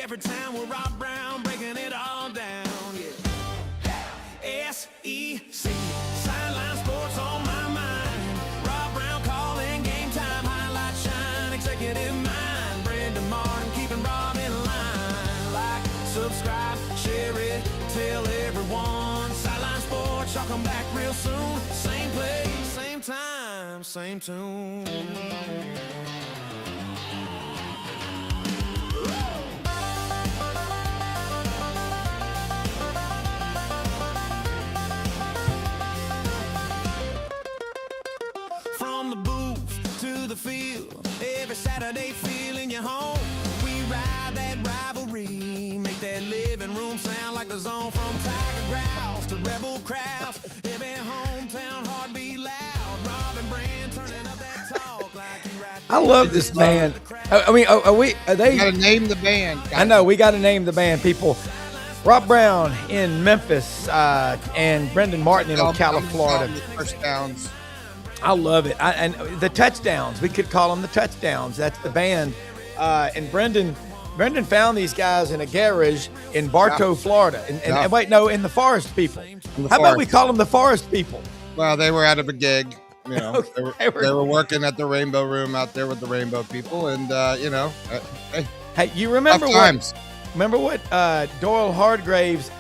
every time with Rob Browne breaking it all down. Yeah. SEC Sidelines Sports on my mind. Rob Browne calling game time. Highlight shine, executive mind. Brendan Martin keeping Rob in line. Like, subscribe, share it, tell everyone. Sideline Sports, y'all come back real soon. Same place, same time, same tune. From the booth to the field, every Saturday feeling you home. We ride that rivalry, make that living room sound like the zone. From Tiger Growls to Rebel Crowds, every hometown heartbeat loud. Rob and Brand turning up that talk like you right. I love this band. I mean, are they? You got to name the band. I know we got to name the band, people. Rob Browne in Memphis and Brendan Martin in Ocala, Florida. First downs. I love it. And the touchdowns, we could call them the touchdowns. That's the band. And Brendan found these guys in a garage in Bartow, Florida. And wait, no, in the Forest People. How about we call them the Forest People? Well, they were out of a gig. You know, Okay, they were working at the Rainbow Room out there with the Rainbow People, and Hey, you remember tough times. what Doyle Hardgraves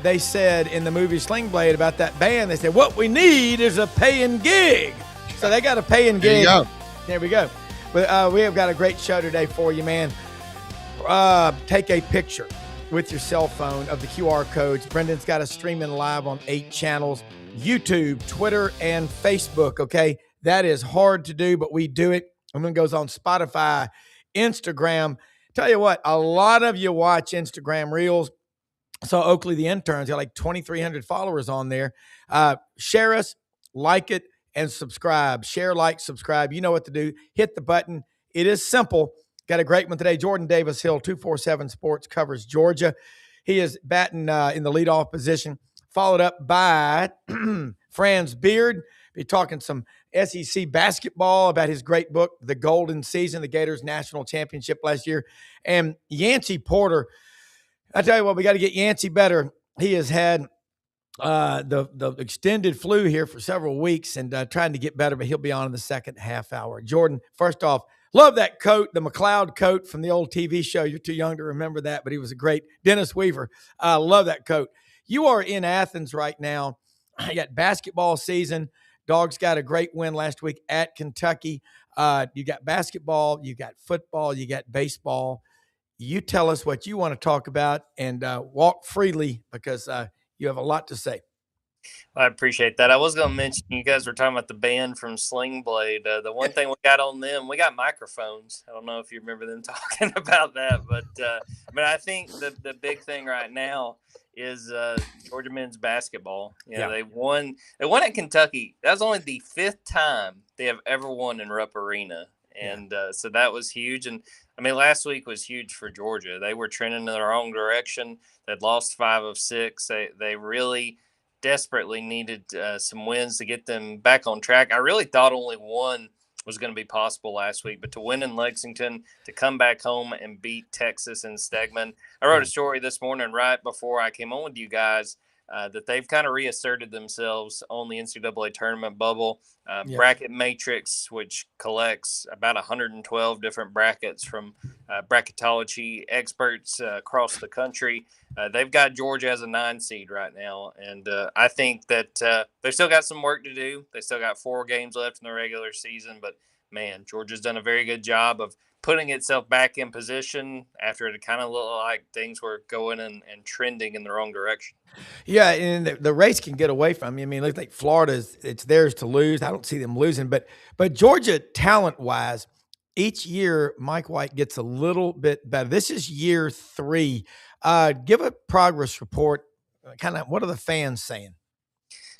they said in the movie Sling Blade about that band? They said, what we need is a paying gig. So they got a paying gig. There you go. There we go. But we have got a great show today for you, man. Take a picture with your cell phone of the QR codes. Brendan's got us streaming live on 8 channels, YouTube, Twitter, and Facebook, okay? That is hard to do, but we do it. And then it goes on Spotify, Instagram. Tell you what, a lot of you watch Instagram Reels. So Oakley, the intern's got like 2,300 followers on there. Share us, like it, and subscribe. Share, like, subscribe. You know what to do. Hit the button. It is simple. Got a great one today. Jordan Davis Hill, 247 Sports, covers Georgia. He is batting in the leadoff position, followed up by Franz Beard. Be talking some SEC basketball about his great book, The Golden Season, the Gators national championship last year. And Yancy Porter, I tell you what, we got to get Yancy better. He has had the extended flu here for several weeks and trying to get better, but he'll be on in the second half hour. Jordan, first off, love that coat, the McLeod coat from the old TV show. You're too young to remember that, but he was a great Dennis Weaver. Love that coat. You are in Athens right now. You got basketball season. Dogs got a great win last week at Kentucky. You got basketball, you got football, you got baseball. You tell us what you want to talk about and walk freely because you have a lot to say. I appreciate that. I was going to mention, you guys were talking about the band from Sling Blade. The one thing we got on them, we got microphones. I don't know if you remember them talking about that, but I think the big thing right now is Georgia men's basketball. They won at Kentucky. That was only the 5th time they have ever won in Rupp Arena. And so that was huge. And last week was huge for Georgia. They were trending in the wrong direction. They'd lost 5 of 6. They really desperately needed some wins to get them back on track. I really thought only one was going to be possible last week, but to win in Lexington, to come back home and beat Texas and Stegman. I wrote a story this morning right before I came on with you guys that they've kind of reasserted themselves on the NCAA tournament bubble. Bracket Matrix, which collects about 112 different brackets from bracketology experts across the country. They've got Georgia as a 9 seed right now, and I think that they've still got some work to do. They still got 4 games left in the regular season, but man, Georgia's done a very good job of putting itself back in position after it kind of looked like things were going and trending in the wrong direction. Yeah, and the race can get away from you. It looks like Florida's, it's theirs to lose. I don't see them losing, but Georgia, talent-wise, each year Mike White gets a little bit better. This is year 3. Give a progress report. Kind of, what are the fans saying?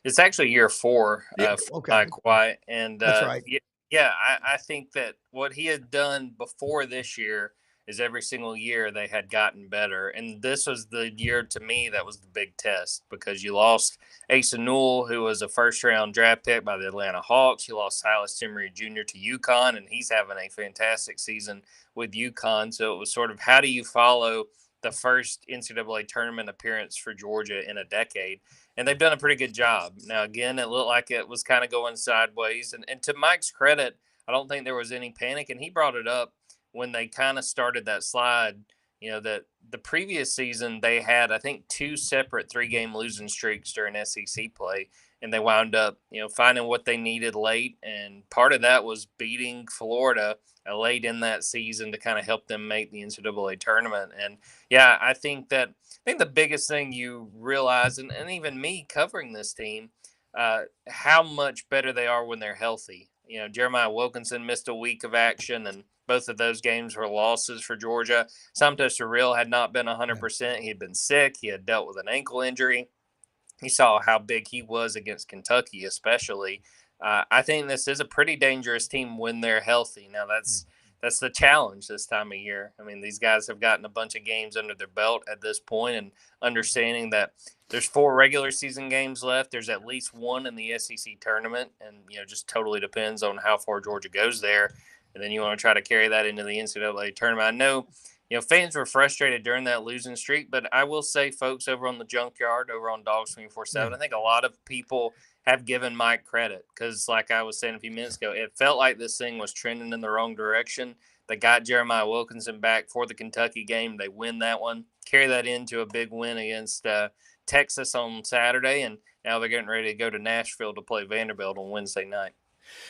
It's actually year 4 for Mike White, and that's right. Yeah, I think that what he had done before this year is every single year they had gotten better. And this was the year, to me, that was the big test, because you lost Asa Newell, who was a first-round draft pick by the Atlanta Hawks. You lost Silas Timmery Jr. to UConn, and he's having a fantastic season with UConn. So it was sort of, how do you follow the first NCAA tournament appearance for Georgia in a decade? And they've done a pretty good job. Now, again, it looked like it was kind of going sideways. And to Mike's credit, I don't think there was any panic. And he brought it up when they kind of started that slide, that the previous season they had, I think, 2 separate 3-game losing streaks during SEC play. And they wound up, finding what they needed late. And part of that was beating Florida late in that season to kind of help them make the NCAA tournament. And yeah, I think the biggest thing you realize, and even me covering this team, how much better they are when they're healthy. Jeremiah Wilkinson missed a week of action, and both of those games were losses for Georgia. Santos Surreal had not been 100%. He had been sick. He had dealt with an ankle injury. He saw how big he was against Kentucky, especially. I think this is a pretty dangerous team when they're healthy. Now, that's the challenge this time of year. I mean, these guys have gotten a bunch of games under their belt at this point, and understanding that there's 4 regular season games left. There's at least 1 in the SEC tournament, and just totally depends on how far Georgia goes there. And then you want to try to carry that into the NCAA tournament. I know, fans were frustrated during that losing streak, but I will say, folks over on the Junkyard, over on Dogs 24/7, I think a lot of people have given Mike credit, because like I was saying a few minutes ago, it felt like this thing was trending in the wrong direction. They got Jeremiah Wilkinson back for the Kentucky game. They win that one, carry that into a big win against Texas on Saturday, and now they're getting ready to go to Nashville to play Vanderbilt on Wednesday night.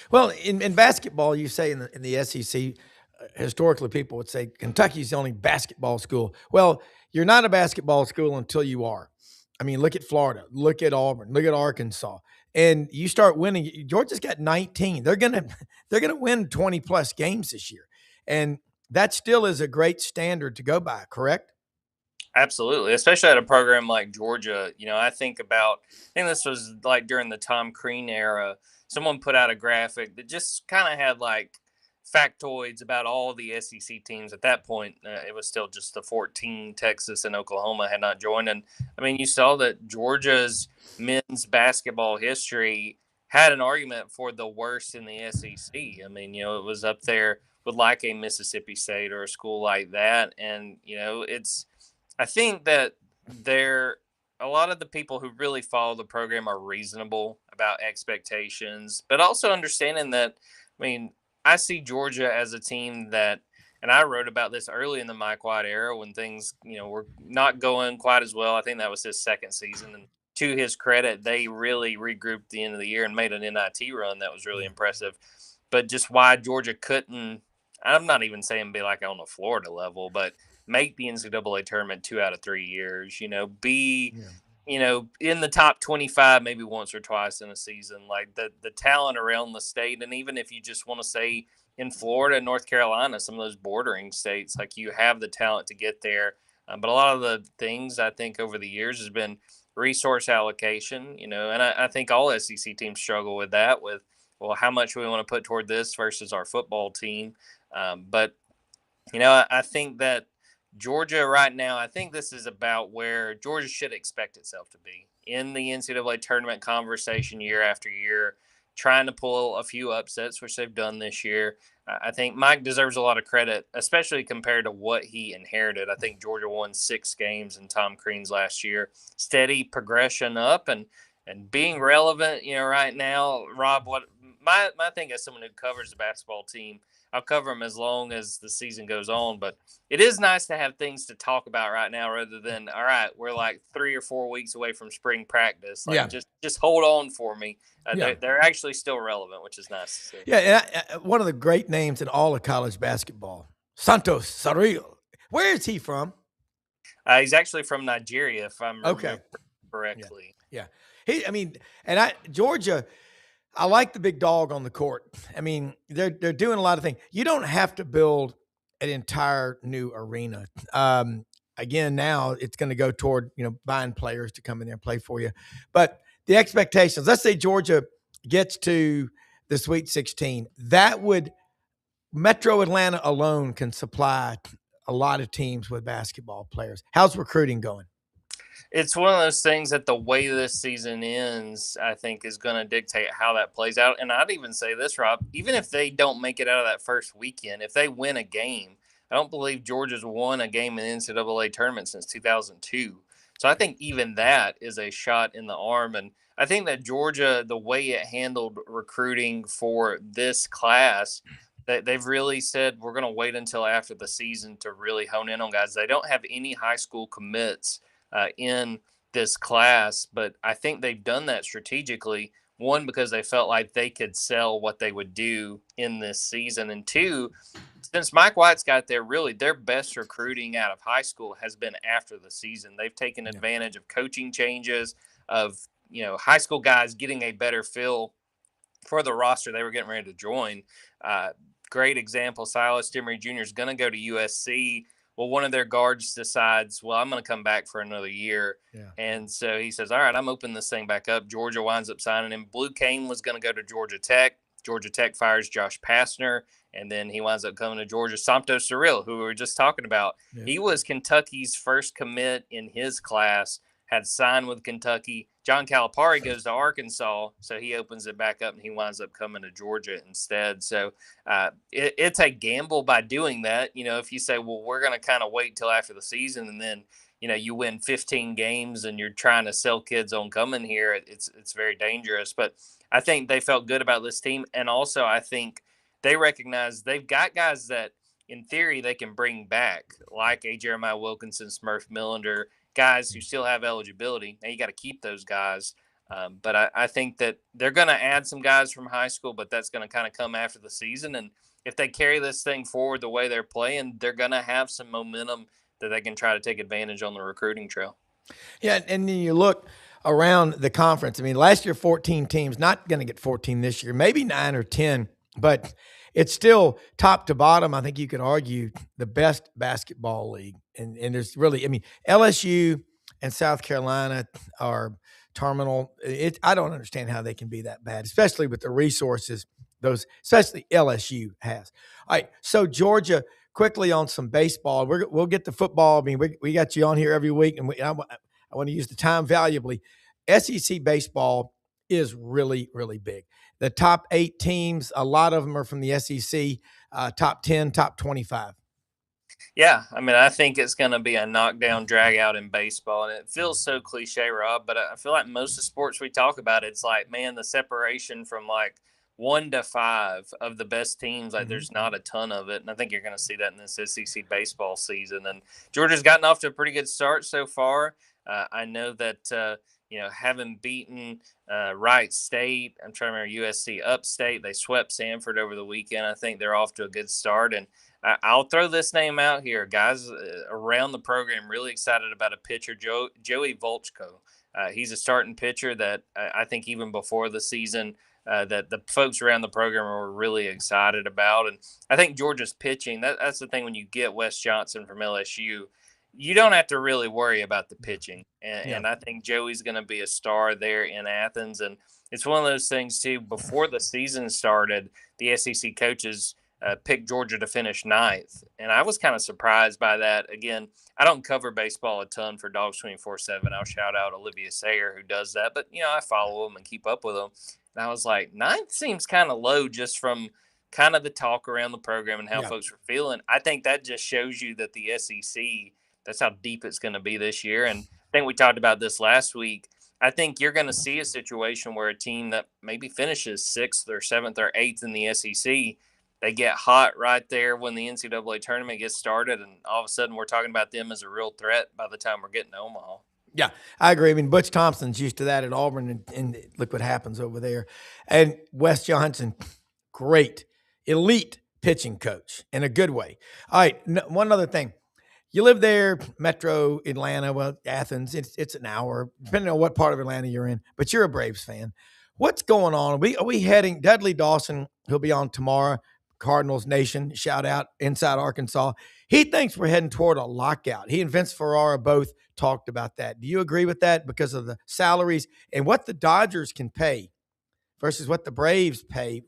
Well, in basketball, you say in the SEC, historically people would say Kentucky's the only basketball school. Well, you're not a basketball school until you are. I mean, look at Florida, look at Auburn, look at Arkansas, and you start winning. Georgia's got 19. They're gonna win 20 plus games this year, and that still is a great standard to go by. Correct? Absolutely, especially at a program like Georgia. I think this was like during the Tom Crean era. Someone put out a graphic that just kind of had like factoids about all the SEC teams. At that point, it was still just the 14. Texas and Oklahoma had not joined. And I mean, you saw that Georgia's men's basketball history had an argument for the worst in the SEC. I mean, it was up there with like a Mississippi State or a school like that. And, I think that a lot of the people who really follow the program are reasonable about expectations, but also understanding that, I mean, I see Georgia as a team that, and I wrote about this early in the Mike White era when things, were not going quite as well. I think that was his second season. And to his credit, they really regrouped at the end of the year and made an NIT run that was really impressive. But just why Georgia couldn't, I'm not even saying be like on a Florida level, but make the NCAA tournament 2 out of 3 years, be in the top 25 maybe once or twice in a season. Like the talent around the state, and even if you just want to say in Florida, North Carolina, some of those bordering states, like you have the talent to get there. But a lot of the things I think over the years has been resource allocation, and I think all SEC teams struggle with that, with, well, how much we want to put toward this versus our football team. But I think that Georgia right now, I think this is about where Georgia should expect itself to be in the NCAA tournament conversation year after year, trying to pull a few upsets, which they've done this year. I think Mike deserves a lot of credit, especially compared to what he inherited. I think Georgia won 6 games in Tom Crean's last year. Steady progression up and being relevant, right now. Rob, what my thing as someone who covers the basketball team, I'll cover them as long as the season goes on, but it is nice to have things to talk about right now rather than, all right, we're like 3 or 4 weeks away from spring practice. Like, just hold on for me. They're actually still relevant, which is nice to see. Yeah, and one of the great names in all of college basketball, Santos Surreal. Where is he from? He's actually from Nigeria, if I'm remembering correctly. Yeah. Georgia, I like the big dog on the court. I mean, they're doing a lot of things. You don't have to build an entire new arena. Again, now it's going to go toward, buying players to come in there and play for you. But the expectations, let's say Georgia gets to the Sweet 16, that would, Metro Atlanta alone can supply a lot of teams with basketball players. How's recruiting going? It's one of those things that the way this season ends, I think, is going to dictate how that plays out. And I'd even say this, Rob, even if they don't make it out of that first weekend, if they win a game, I don't believe Georgia's won a game in the NCAA tournament since 2002. So I think even that is a shot in the arm. And I think that Georgia, the way it handled recruiting for this class, they've really said we're going to wait until after the season to really hone in on guys. They don't have any high school commits in this class, but I think they've done that strategically. One, because they felt like they could sell what they would do in this season, and two, since Mike White's got there, really their best recruiting out of high school has been after the season. They've taken advantage of coaching changes, of high school guys getting a better feel for the roster they were getting ready to join. Great example, Silas Demery Jr. is going to go to USC. Well, one of their guards decides, well, I'm going to come back for another year. Yeah. And so he says, all right, I'm opening this thing back up. Georgia winds up signing him. Blue Cane was going to go to Georgia Tech. Georgia Tech fires Josh Pastner, and then he winds up coming to Georgia. Santos Cyril, who we were just talking about, he was Kentucky's first commit in his class, had signed with Kentucky. John Calipari goes to Arkansas, so he opens it back up, and he winds up coming to Georgia instead. So it's a gamble by doing that. If you say, well, we're going to kind of wait till after the season, and then, you win 15 games and you're trying to sell kids on coming here, it's very dangerous. But I think they felt good about this team, and also I think they recognize they've got guys that, in theory, they can bring back, like a Jeremiah Wilkinson, Smurf Millender, guys who still have eligibility. Now you got to keep those guys. But I think that they're going to add some guys from high school, but that's going to kind of come after the season. And if they carry this thing forward the way they're playing, they're going to have some momentum that they can try to take advantage on the recruiting trail. Yeah. And then you look around the conference. I mean, last year, 14 teams, not going to get 14 this year, maybe 9 or 10, but it's still top to bottom. I think you could argue the best basketball league. And there's really, I mean, LSU and South Carolina are terminal. I don't understand how they can be that bad, especially with the resources especially LSU has. All right, so Georgia, quickly on some baseball. We'll get to football. I mean, we got you on here every week, and I want to use the time valuably. SEC baseball is really, really big. The top 8 teams, a lot of them are from the SEC, top 10, top 25. Yeah, I mean, I think it's going to be a knockdown, drag out in baseball, and it feels so cliche, Rob. But I feel like most of the sports we talk about, it's like, man, the separation from like 1 to 5 of the best teams, like there's not a ton of it, and I think you're going to see that in this SEC baseball season. And Georgia's gotten off to a pretty good start so far. I know that having beaten Wright State, I'm trying to remember USC Upstate, they swept Sanford over the weekend. I think they're off to a good start, and I'll throw this name out here. Guys around the program really excited about a pitcher, Joey Volchko. He's a starting pitcher that I think even before the season that the folks around the program were really excited about. And I think Georgia's pitching, that's the thing when you get Wes Johnson from LSU, you don't have to really worry about the pitching. And I think Joey's going to be a star there in Athens. And it's one of those things, too, before the season started, the SEC coaches picked Georgia to finish 9th. And I was kind of surprised by that. Again, I don't cover baseball a ton for Dogs 24/7. I'll shout out Olivia Sayer, who does that. But, I follow them and keep up with them. And I was like, 9th seems kind of low just from kind of the talk around the program and how folks were feeling. I think that just shows you that the SEC, that's how deep it's going to be this year. And I think we talked about this last week. I think you're going to see a situation where a team that maybe finishes 6th or 7th or 8th in the SEC, they get hot right there when the NCAA tournament gets started, and all of a sudden we're talking about them as a real threat by the time we're getting to Omaha. Yeah, I agree. I mean, Butch Thompson's used to that at Auburn, and look what happens over there. And Wes Johnson, great, elite pitching coach in a good way. All right, one other thing. You live there, Metro Atlanta, well, Athens, it's an hour, depending on what part of Atlanta you're in, but you're a Braves fan. What's going on? Are we heading – Dudley Dawson, he'll be on tomorrow, Cardinals Nation, shout out, Inside Arkansas. He thinks we're heading toward a lockout. He and Vince Ferrara both talked about that. Do you agree with that because of the salaries and what the Dodgers can pay versus what the Braves pay?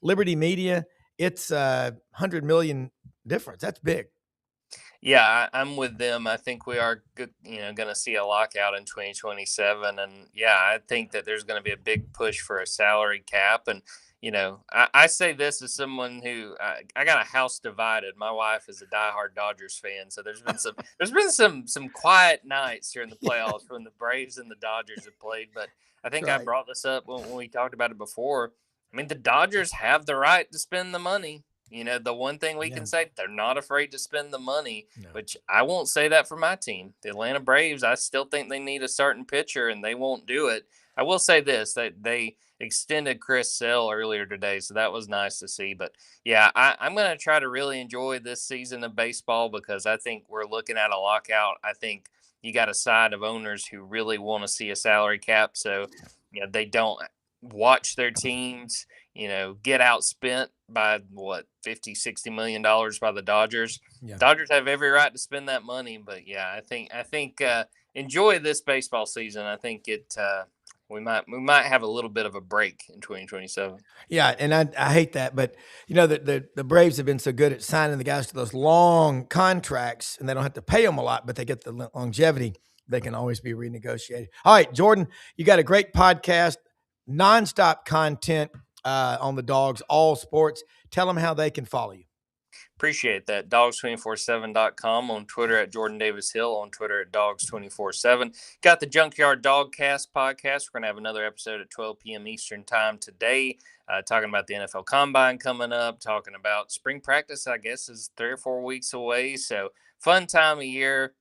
Liberty Media, it's $100 million difference. That's big. Yeah, I'm with them. I think we are good, going to see a lockout in 2027. And yeah, I think that there's going to be a big push for a salary cap. And, I say this as someone who I got a house divided. My wife is a diehard Dodgers fan. So there's been some quiet nights during the playoffs when the Braves and the Dodgers have played. But I think I brought this up when we talked about it before. I mean, the Dodgers have the right to spend the money. The one thing we can say, they're not afraid to spend the money, which I won't say that for my team. The Atlanta Braves, I still think they need a starting pitcher, and they won't do it. I will say this, that they extended Chris Sale earlier today, so that was nice to see. But, yeah, I'm going to try to really enjoy this season of baseball because I think we're looking at a lockout. I think you got a side of owners who really want to see a salary cap, so they don't watch their teams get outspent by $50-60 million by the Dodgers. Yeah. Dodgers have every right to spend that money, but yeah, I think enjoy this baseball season. I think we might have a little bit of a break in 2027. Yeah, and I hate that, but the Braves have been so good at signing the guys to those long contracts, and they don't have to pay them a lot, but they get the longevity. They can always be renegotiated. All right, Jordan, you got a great podcast, nonstop content on the Dogs, all sports. Tell them how they can follow you. Appreciate that. Dogs247.com, on Twitter at Jordan Davis Hill, on Twitter at Dogs247. Got the Junkyard Dogcast podcast. We're going to have another episode at 12 p.m. Eastern time today, talking about the NFL Combine coming up, talking about spring practice, I guess, is 3 or 4 weeks away. So fun time of year,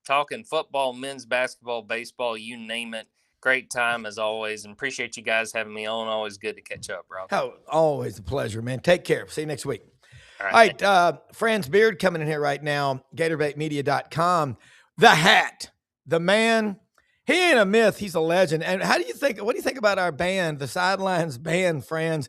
talking football, men's basketball, baseball, you name it. Great time as always, and appreciate you guys having me on. Always good to catch up, Rob. Oh, always a pleasure, man. Take care. See you next week. All right. Franz Beard coming in here right now, GatorBaitMedia.com. The hat, the man, he ain't a myth. He's a legend. And what do you think about our band, the Sidelines Band, Franz?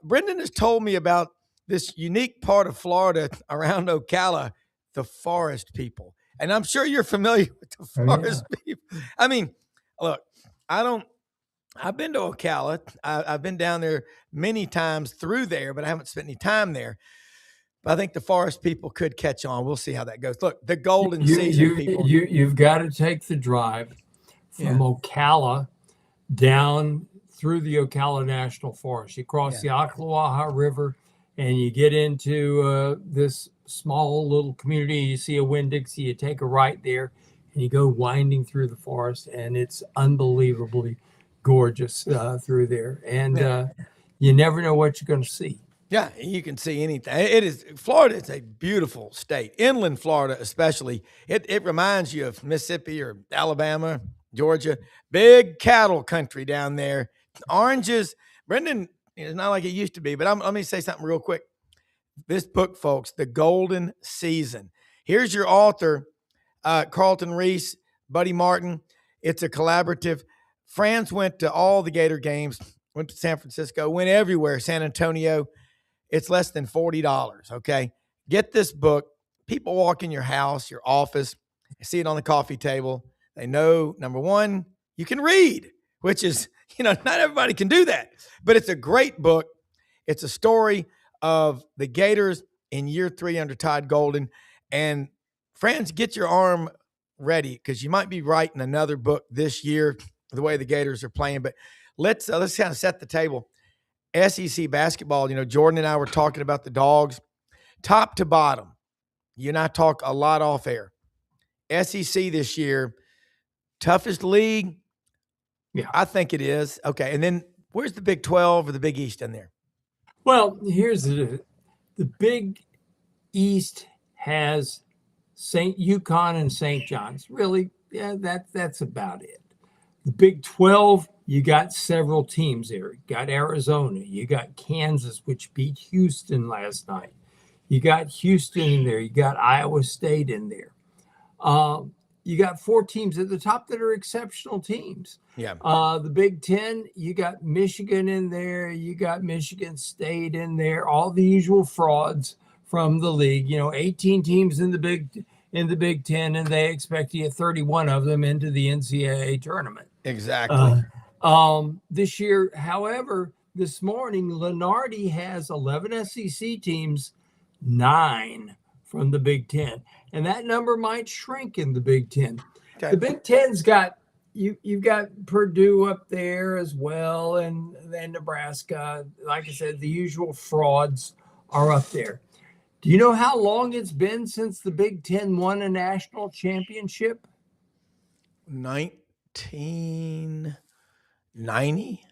Brendan has told me about this unique part of Florida around Ocala, the Forest People. And I'm sure you're familiar with the Forest People. I mean, look, I've been to Ocala. I've been down there many times through there, but I haven't spent any time there. But I think the Forest People could catch on. We'll see how that goes. Look, the golden season people. You've got to take the drive from Ocala down through the Ocala National Forest. You cross the Ocklawaha River, and you get into this small little community. You see a Winn-Dixie. You take a right there, and you go winding through the forest, and it's unbelievably gorgeous through there. And you never know what you're going to see. Yeah, you can see anything. Florida is a beautiful state. Inland Florida especially. It reminds you of Mississippi or Alabama, Georgia. Big cattle country down there. Oranges. Brendan, it's not like it used to be, but let me say something real quick. This book, folks, The Golden Season. Here's your author, Carlton Reese, Buddy Martin. It's a collaborative. Franz went to all the Gator games, went to San Francisco, went everywhere, San Antonio. It's less than $40, okay? Get this book. People walk in your house, your office, see it on the coffee table. They know, number one, you can read, which is, not everybody can do that. But it's a great book. It's a story of the Gators in year 3 under Todd Golden. And friends, get your arm ready because you might be writing another book this year the way the Gators are playing. But let's kind of set the table. SEC basketball, Jordan and I were talking about the Dogs, top to bottom. You and I talk a lot off air. SEC this year, toughest league? Yeah. I think it is. Okay, and then where's the Big 12 or the Big East in there? Well, here's the Big East has UConn and St. John's. Really, that's about it. The Big 12, you got several teams there. You got Arizona. You got Kansas, which beat Houston last night. You got Houston in there. You got Iowa State in there. You got 4 teams at the top that are exceptional teams. Yeah. The Big 10, you got Michigan in there. You got Michigan State in there. All the usual frauds from the league. 18 teams in the Big 10, and they expect to get 31 of them into the NCAA tournament. Exactly. This year, however, this morning, Lenardi has 11 SEC teams, 9 from the Big 10. and that number might shrink in the Big Ten. Okay. The Big Ten's got you've got Purdue up there as well, and then Nebraska. Like I said, the usual frauds are up there. Do you know how long it's been since the Big Ten won a national championship? 1990.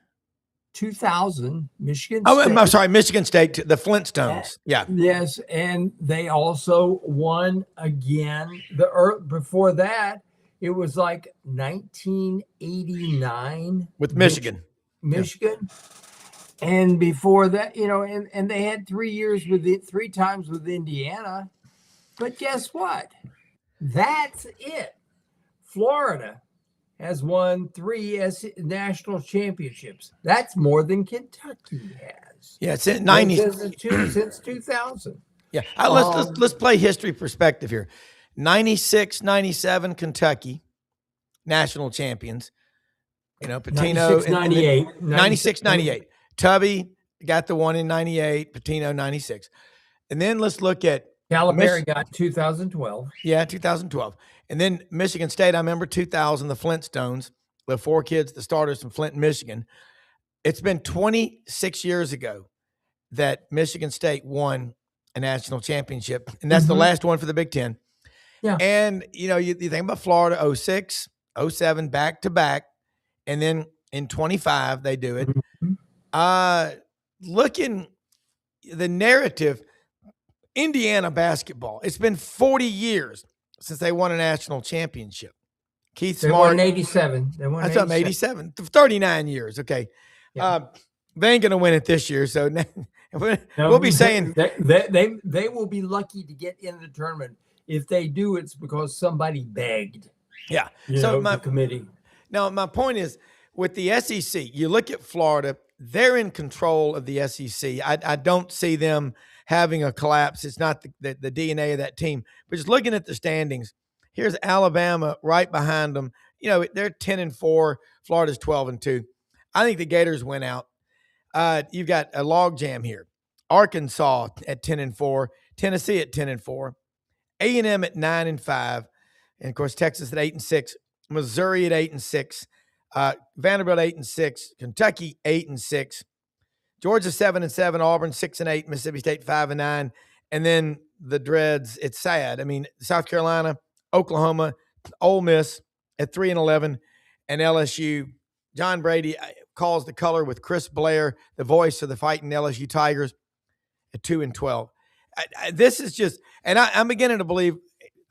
2000, Michigan Oh, State. I'm sorry, Michigan State, the Flintstones. Yeah. Yes, and they also won again. Before that, it was like 1989 With Michigan. Michigan. And before that, and they had 3 years three times with Indiana. But guess what? That's it. Florida has won 3 national championships. That's more than Kentucky has. Yeah, since 90. Since 2000. Yeah. Let's play history perspective here. 96, 97 Kentucky national champions. Pitino 96, 98. 96, 98. Tubby got the one in 98, Pitino 96. And then let's look at Calipari got 2012. Yeah, 2012. And then Michigan State, I remember 2000, the Flintstones, the 4 kids, the starters from Flint, Michigan. It's been 26 years ago that Michigan State won a national championship, and that's the last one for the Big Ten. Yeah. And, you think about Florida, 06, 07, back-to-back, and then in 25 they do it. Looking the narrative, Indiana basketball, it's been 40 years since they won a national championship. Keith They Smart. won 87. They won That's 87. 39 years. Okay. Yeah. They ain't going to win it this year. So we'll be saying they will be lucky to get in the tournament. If they do, it's because somebody begged. Yeah. The committee. Now, my point is with the SEC, you look at Florida, they're in control of the SEC. I don't see them having a collapse. It's not the DNA of that team. But just looking at the standings, here's Alabama right behind them. They're 10-4. Florida's 12-2. I think the Gators went out. You've got a logjam here. Arkansas at 10-4. Tennessee at 10-4. A&M at 9-5. And, of course, Texas at 8-6. Missouri at 8-6. Vanderbilt 8-6. Kentucky 8-6. Georgia 7-7, Auburn 6-8, Mississippi State 5-9, and then the dreads. It's sad. I mean, South Carolina, Oklahoma, Ole Miss at 3-11, and LSU. John Brady calls the color with Chris Blair, the voice of the fighting LSU Tigers, at 2-12. This is just, and I'm beginning to believe,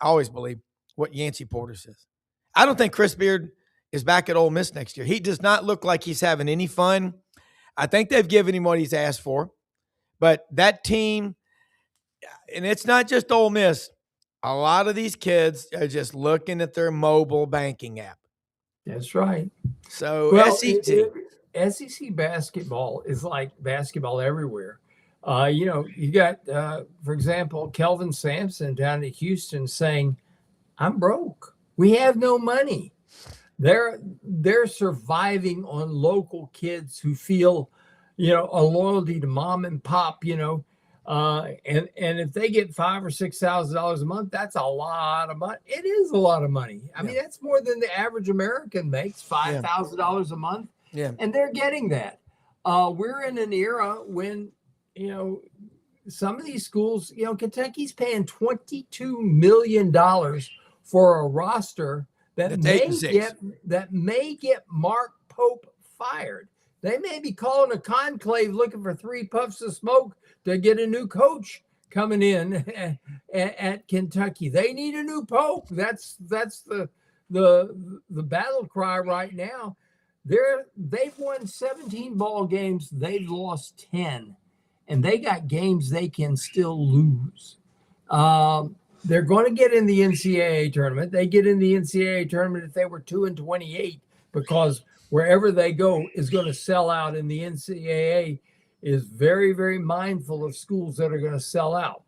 I always believe what Yancy Porter says. I don't think Chris Beard is back at Ole Miss next year. He does not look like he's having any fun. I think they've given him what he's asked for, but that team, and it's not just Ole Miss, a lot of these kids are just looking at their mobile banking app. That's right. So SEC basketball is like basketball everywhere. You got, for example, Kelvin Sampson down at Houston saying, "I'm broke. We have no money." They're surviving on local kids who feel, a loyalty to mom and pop, and if they get $5,000 or $6,000 a month, that's a lot of money. It is a lot of money. I mean, that's more than the average American makes, $5,000 a month. Yeah. And they're getting that. We're in an era when, some of these schools, Kentucky's paying $22 million for a roster that may get Mark Pope fired. They may be calling a conclave looking for 3 puffs of smoke to get a new coach coming in at Kentucky. They need a new Pope. That's the battle cry right now. They've won 17 ball games. They've lost 10, and they got games they can still lose. They're going to get in the NCAA tournament. They get in the NCAA tournament if they were 2-28, because wherever they go is going to sell out, and the NCAA is very, very mindful of schools that are going to sell out.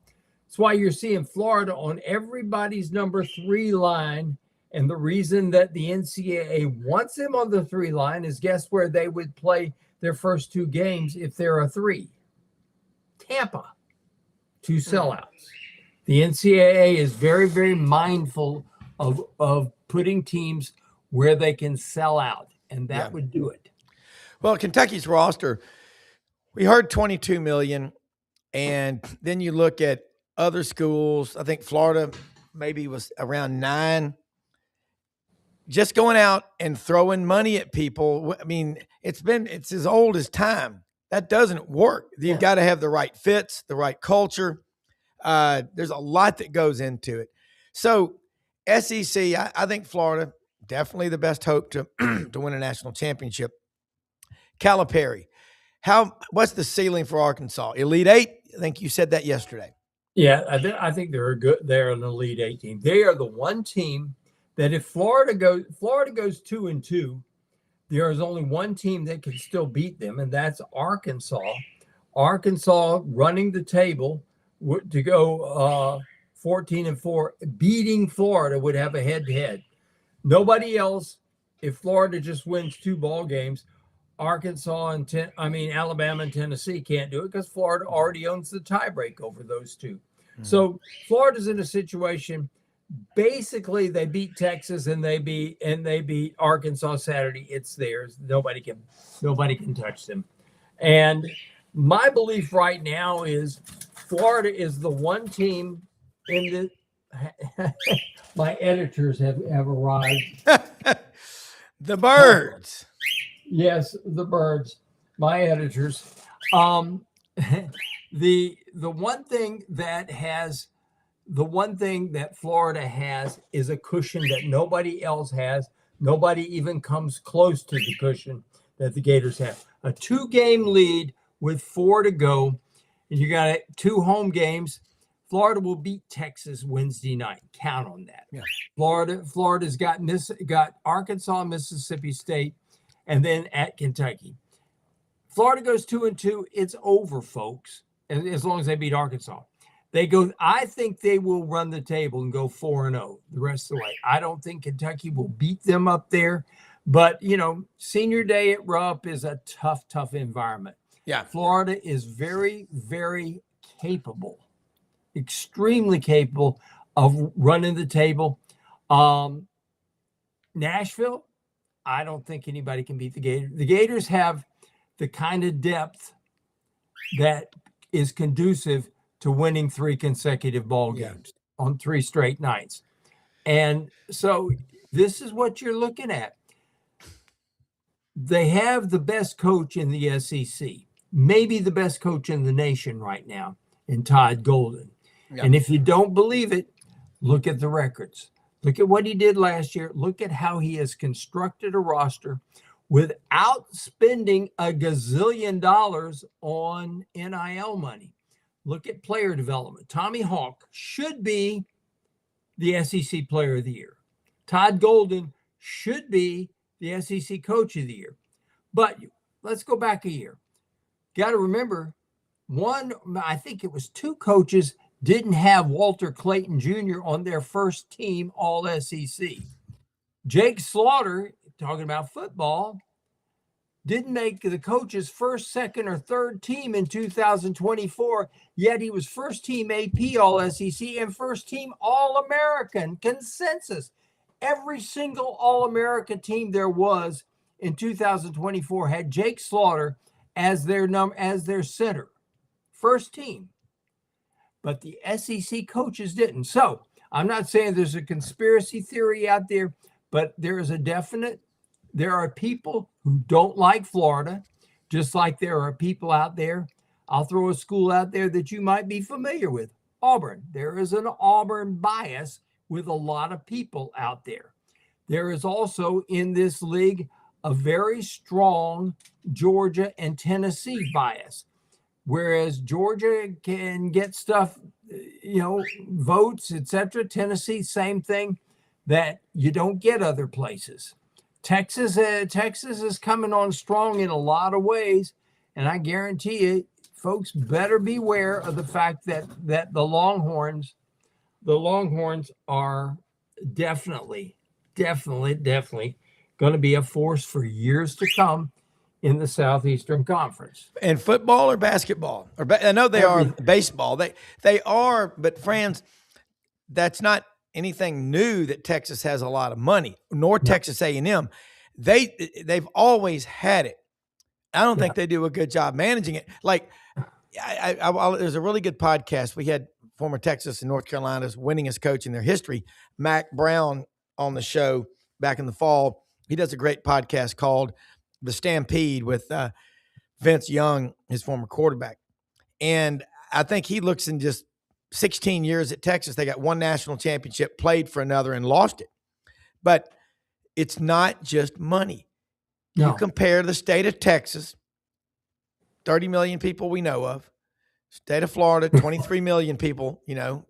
That's why you're seeing Florida on everybody's number 3 line. And the reason that the NCAA wants them on the 3 line is, guess where they would play their first 2 games if they're a 3? Tampa. 2 sellouts. The NCAA is very, very mindful of putting teams where they can sell out, and that would do it. Well, Kentucky's roster, we heard 22 million, and then you look at other schools. I think Florida maybe was around 9. Just going out and throwing money at people. I mean, it's as old as time. That doesn't work. You've got to have the right fits, the right culture. There's a lot that goes into it. So SEC, I think Florida, definitely the best hope to to win a national championship. Calipari, what's the ceiling for Arkansas? Elite 8? I think you said that yesterday. Yeah, I think they're an Elite 8 team. They are the one team that if Florida goes 2-2, there is only one team that can still beat them, and that's Arkansas. Arkansas running the table to go 14-4, beating Florida would have a head-to-head. Nobody else, if Florida just wins 2 ball games, Arkansas and Alabama and Tennessee can't do it because Florida already owns the tiebreak over those 2. Mm-hmm. So Florida's in a situation. Basically, they beat Texas and they beat Arkansas Saturday. It's theirs. Nobody can touch them. And my belief right now is Florida is the one team in the. My editors have arrived. The birds. Yes, the birds. My editors. The one thing that Florida has is a cushion that nobody else has. Nobody even comes close to the cushion that the Gators have. A 2-game lead with 4 to go. And you got 2 home games. Florida will beat Texas Wednesday night. Count on that. Yeah. Florida's got Arkansas, Mississippi State, and then at Kentucky. Florida goes 2-2. It's over, folks, as long as they beat Arkansas. I think they will run the table and go 4-0 the rest of the way. I don't think Kentucky will beat them up there. But, senior day at Rupp is a tough environment. Yeah. Florida is very, very capable, extremely capable of running the table. Nashville, I don't think anybody can beat the Gators. The Gators have the kind of depth that is conducive to winning 3 consecutive ball games on 3 straight nights. And so this is what you're looking at. They have the best coach in the SEC, maybe the best coach in the nation right now, in Todd Golden. Yeah. And if you don't believe it, look at the records. Look at what he did last year. Look at how he has constructed a roster without spending a gazillion dollars on NIL money. Look at player development. Tommy Hawk should be the SEC Player of the Year. Todd Golden should be the SEC Coach of the Year. But let's go back a year. Got to remember, I think it was 2 coaches didn't have Walter Clayton Jr. on their first team All SEC. Jake Slaughter, talking about football, didn't make the coach's first, second, or third team in 2024, yet he was first team AP All-SEC and first team All-American consensus. Every single All-America team there was in 2024 had Jake Slaughter as their center. First team. But the SEC coaches didn't. So I'm not saying there's a conspiracy theory out there, but there are people who don't like Florida, just like there are people out there. I'll throw a school out there that you might be familiar with, Auburn. There is an Auburn bias with a lot of people out there. There is also in this league a very strong Georgia and Tennessee bias. Whereas Georgia can get stuff, votes, etc. Tennessee, same thing that you don't get other places. Texas is coming on strong in a lot of ways, and I guarantee you, folks better beware of the fact that the Longhorns are definitely going to be a force for years to come in the Southeastern Conference. And football or basketball? I know they are baseball. They are, but Franz, that's not anything new that Texas has a lot of money, nor Texas A&M. They've always had it. I don't think they do a good job managing it. Like, there's a really good podcast. We had former Texas and North Carolina's winningest coach in their history, Rob Browne, on the show back in the fall. He does a great podcast called The Stampede with Vince Young, his former quarterback. And I think he looks in just 16 years at Texas, they got one national championship, played for another, and lost it. But it's not just money. No. You compare the state of Texas, 30 million people we know of, state of Florida, 23 million people,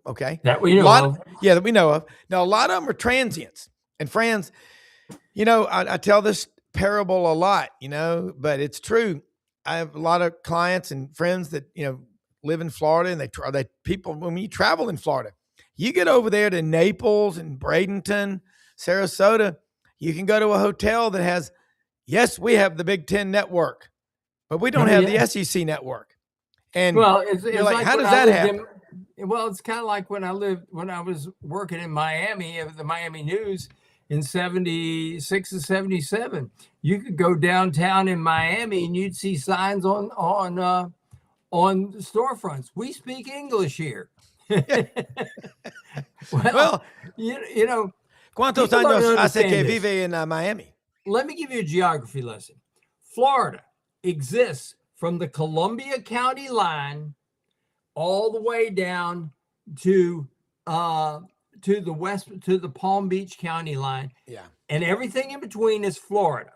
okay? That we know of. Yeah, that we know of. Now, a lot of them are transients. And Franz, I tell this parable a lot, but it's true. I have a lot of clients and friends that, live in Florida, and they people, when you travel in Florida, you get over there to Naples and Bradenton, Sarasota, you can go to a hotel that has, yes, we have the Big Ten network, but we don't have the SEC network. And it's like how does that happen? It's kind of like when I was working in Miami, the Miami News in 76 and 77. You could go downtown in Miami and you'd see signs on storefronts. We speak English here. Well, ¿Cuántos años hace que vive in Miami? Let me give you a geography lesson. Florida exists from the Columbia County line all the way down to the west, to the Palm Beach County line. Yeah. And everything in between is Florida.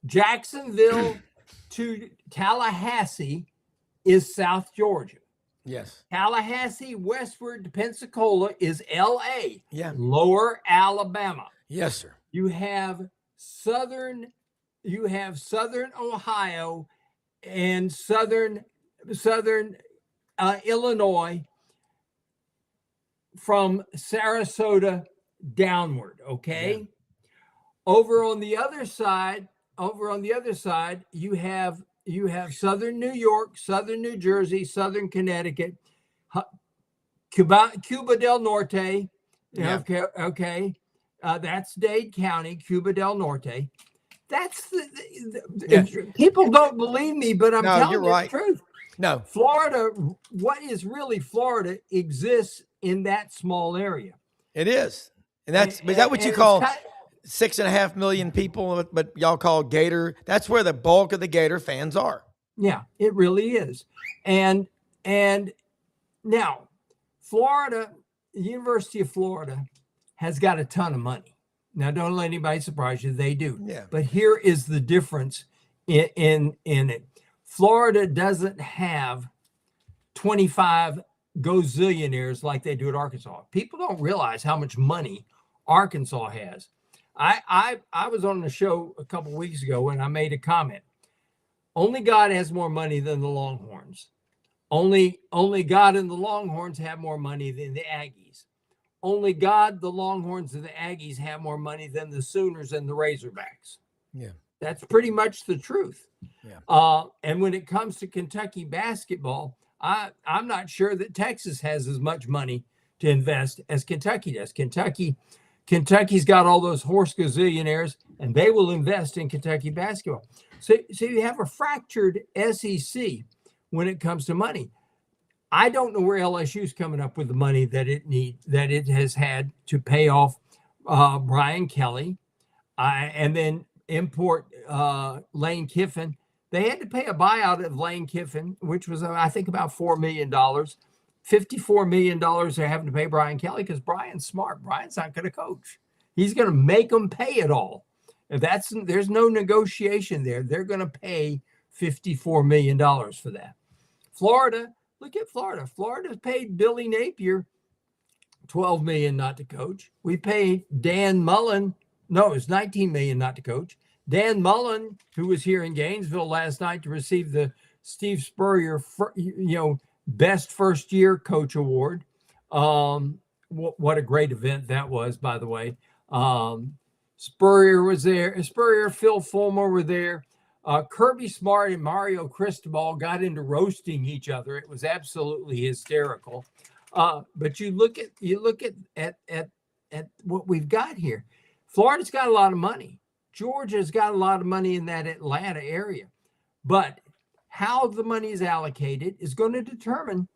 Jacksonville to Tallahassee is South Georgia. Yes. Tallahassee westward to Pensacola is LA. Yeah. Lower Alabama. Yes, sir. You have southern Ohio and southern Illinois from Sarasota downward. Okay. Yeah. Over on the other side, you have southern New York, southern New Jersey, southern Connecticut, Cuba del Norte. Yeah. Okay. That's Dade County, Cuba del Norte. That's people don't believe me, but I'm telling you the truth. No, Florida, what is really Florida exists in that small area. It is. And is that what you call 6.5 million people, but y'all call Gator? That's where the bulk of the Gator fans are. Yeah, it really is. And now Florida, the University of Florida has got a ton of money. Now, don't let anybody surprise you. They do. Yeah. But here is the difference in it. Florida doesn't have 25 gazillionaires like they do at Arkansas. People don't realize how much money Arkansas has. I was on the show a couple of weeks ago and I made a comment. Only God has more money than the Longhorns. Only God and the Longhorns have more money than the Aggies. Only God, the Longhorns, and the Aggies have more money than the Sooners and the Razorbacks. Yeah. That's pretty much the truth. Yeah. And when it comes to Kentucky basketball, I'm not sure that Texas has as much money to invest as Kentucky does. Kentucky's got all those horse gazillionaires, and they will invest in Kentucky basketball. So you have a fractured SEC when it comes to money. I don't know where LSU's coming up with the money that it has had to pay off Brian Kelly, and then import Lane Kiffin. They had to pay a buyout of Lane Kiffin, which was, I think, about $4 million. $54 million they're having to pay Brian Kelly because Brian's smart. Brian's not going to coach. He's going to make them pay it all. There's no negotiation there. They're going to pay $54 million for that. Florida, look at Florida. Florida's paid Billy Napier $12 million not to coach. We paid Dan Mullen. No, it's $19 million not to coach. Dan Mullen, who was here in Gainesville last night to receive the Steve Spurrier, best first year coach award. What a great event that was, by the way. Spurrier was there. Spurrier, Phil Fulmer were there. Kirby Smart and Mario Cristobal got into roasting each other. It was absolutely hysterical. But you look at what we've got here. Florida's got a lot of money. Georgia's got a lot of money in that Atlanta area. But how the money is allocated is going to determine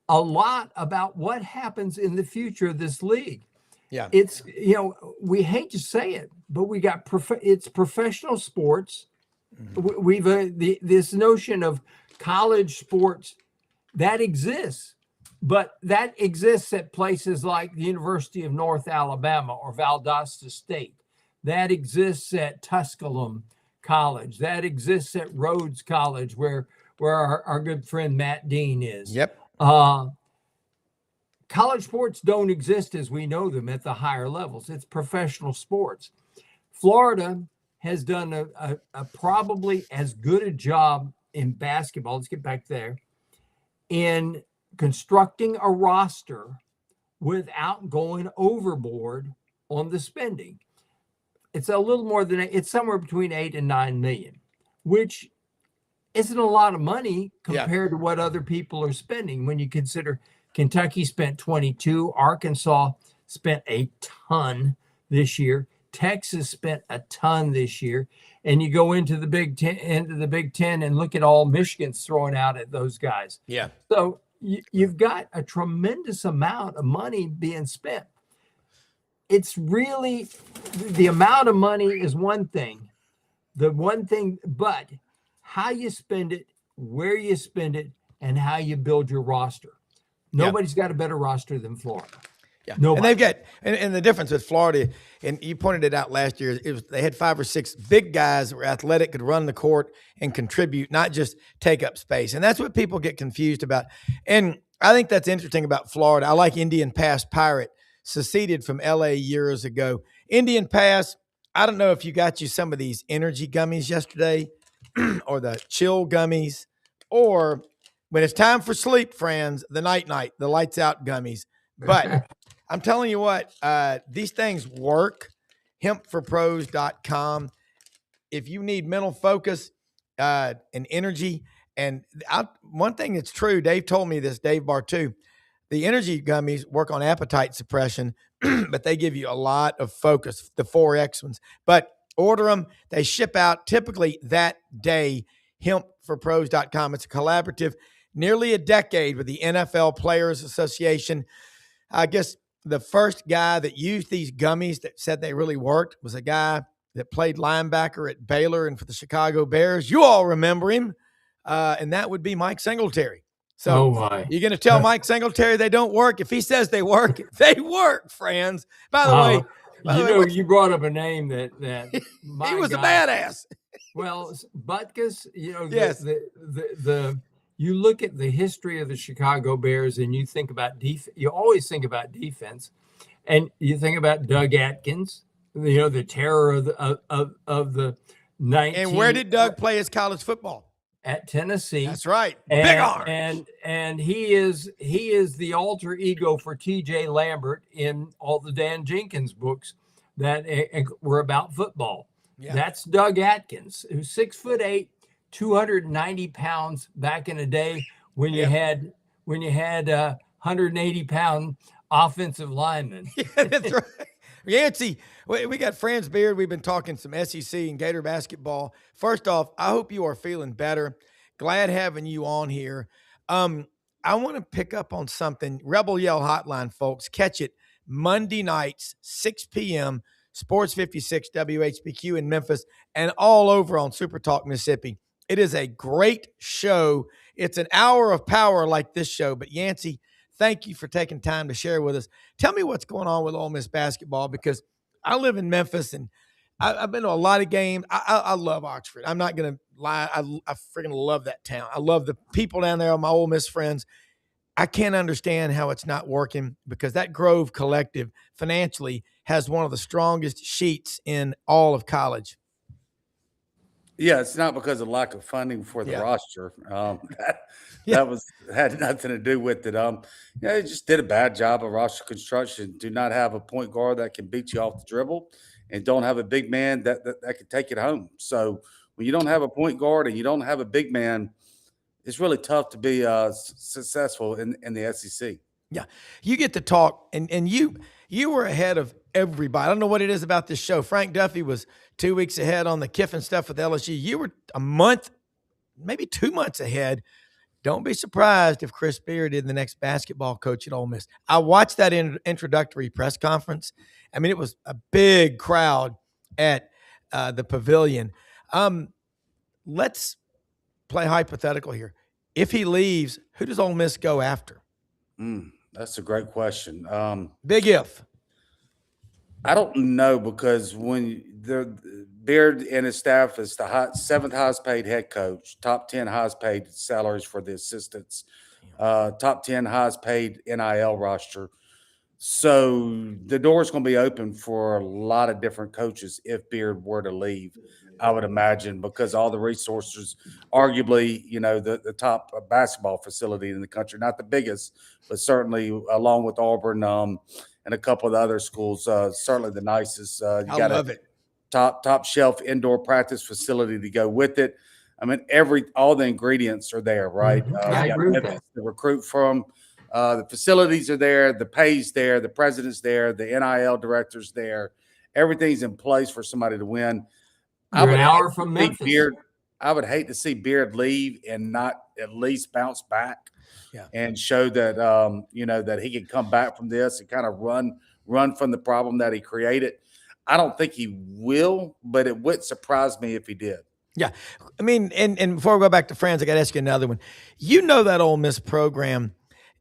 a lot about what happens in the future of this league. Yeah. It's, we hate to say it, but we got it's professional sports. Mm-hmm. We've this notion of college sports that exists, but that exists at places like the University of North Alabama or Valdosta State. That exists at Tusculum College. That exists at Rhodes College, where our good friend Matt Dean is. Yep. College sports don't exist as we know them at the higher levels. It's professional sports. Florida has done a probably as good a job in basketball. Let's get back there. In constructing a roster without going overboard on the spending. It's a little more than it's somewhere between 8 and 9 million, which isn't a lot of money compared to what other people are spending. When you consider Kentucky spent 22, Arkansas spent a ton this year, Texas spent a ton this year, and you go into the Big Ten and look at all Michigan's throwing out at those guys. Yeah. So you've got a tremendous amount of money being spent. It's really the amount of money is one thing, but how you spend it, where you spend it, and how you build your roster. Nobody's got a better roster than Florida. Yeah. Nobody. And they've got, and the difference with Florida, and you pointed it out last year, they had 5 or 6 big guys that were athletic, could run the court and contribute, not just take up space. And that's what people get confused about. And I think that's interesting about Florida. I like Indian Pass Pirate, seceded from LA years ago. Indian Pass, I don't know if you got you some of these energy gummies yesterday or the chill gummies, or when it's time for sleep, friends, the night, the lights out gummies. But I'm telling you what, these things work. Hempforpros.com. If you need mental focus and energy, and one thing that's true, Dave told me this, Dave Bartu, the energy gummies work on appetite suppression, but they give you a lot of focus, the 4X ones. But order them. They ship out typically that day, hempforpros.com. It's a collaborative, nearly a decade with the NFL Players Association. I guess the first guy that used these gummies that said they really worked was a guy that played linebacker at Baylor and for the Chicago Bears. You all remember him. And that would be Mike Singletary. So you're going to tell Mike Singletary they don't work? If he says they work, they work, friends. By the way, you brought up a name that he was a badass. Well, Butkus, yes. You look at the history of the Chicago Bears and you think about you always think about defense, and you think about Doug Atkins, the terror of the 19. And where did Doug play his college football? At Tennessee. That's right. Big arm. And he is the alter ego for TJ Lambert in all the Dan Jenkins books that were about football. Yeah. That's Doug Atkins, who's 6'8", 290 pounds back in the day when you had 180-pound offensive linemen. Yeah, that's right. Yancy, we got Franz Beard. We've been talking some SEC and Gator basketball. First off, I hope you are feeling better. Glad having you on here. I want to pick up on something. Rebel Yell Hotline, folks. Catch it Monday nights, 6 p.m., Sports 56 WHBQ in Memphis, and all over on Super Talk Mississippi. It is a great show. It's an hour of power like this show. But Yancy, thank you for taking time to share with us. Tell me what's going on with Ole Miss basketball, because I live in Memphis and I've been to a lot of games. I love Oxford. I'm not going to lie. I freaking love that town. I love the people down there, my Ole Miss friends. I can't understand how it's not working, because that Grove Collective financially has one of the strongest sheets in all of college. Yeah, it's not because of lack of funding for the roster. That had nothing to do with it. They just did a bad job of roster construction. Do not have a point guard that can beat you off the dribble, and don't have a big man that can take it home. So when you don't have a point guard and you don't have a big man, it's really tough to be successful in the SEC. Yeah, you get to talk, and you were ahead of everybody. I don't know what it is about this show. Frank Duffy was 2 weeks ahead on the Kiffin stuff with LSU. You were a month, maybe 2 months ahead. Don't be surprised if Chris Beard is the next basketball coach at Ole Miss. I watched that introductory press conference. I mean, it was a big crowd at the Pavilion. Let's play hypothetical here. If he leaves, who does Ole Miss go after? That's a great question. Big if. I don't know, because when Beard and his staff is the seventh highest paid head coach, top 10 highest paid salaries for the assistants, top 10 highest paid NIL roster. So the door is going to be open for a lot of different coaches if Beard were to leave, I would imagine, because all the resources, arguably, the top basketball facility in the country, not the biggest, but certainly along with Auburn and a couple of the other schools, certainly the nicest. You got love it. Top shelf indoor practice facility to go with it. I mean, all the ingredients are there, right? I agree with that. The recruit from. The facilities are there, the pay's there, the president's there, the NIL director's there. Everything's in place for somebody to win. You're an hour from Memphis. I would hate to see Beard leave and not at least bounce back and show that that he can come back from this and kind of run from the problem that he created. I don't think he will, but it would surprise me if he did. Yeah. I mean, and before we go back to Franz, I got to ask you another one. That Ole Miss program,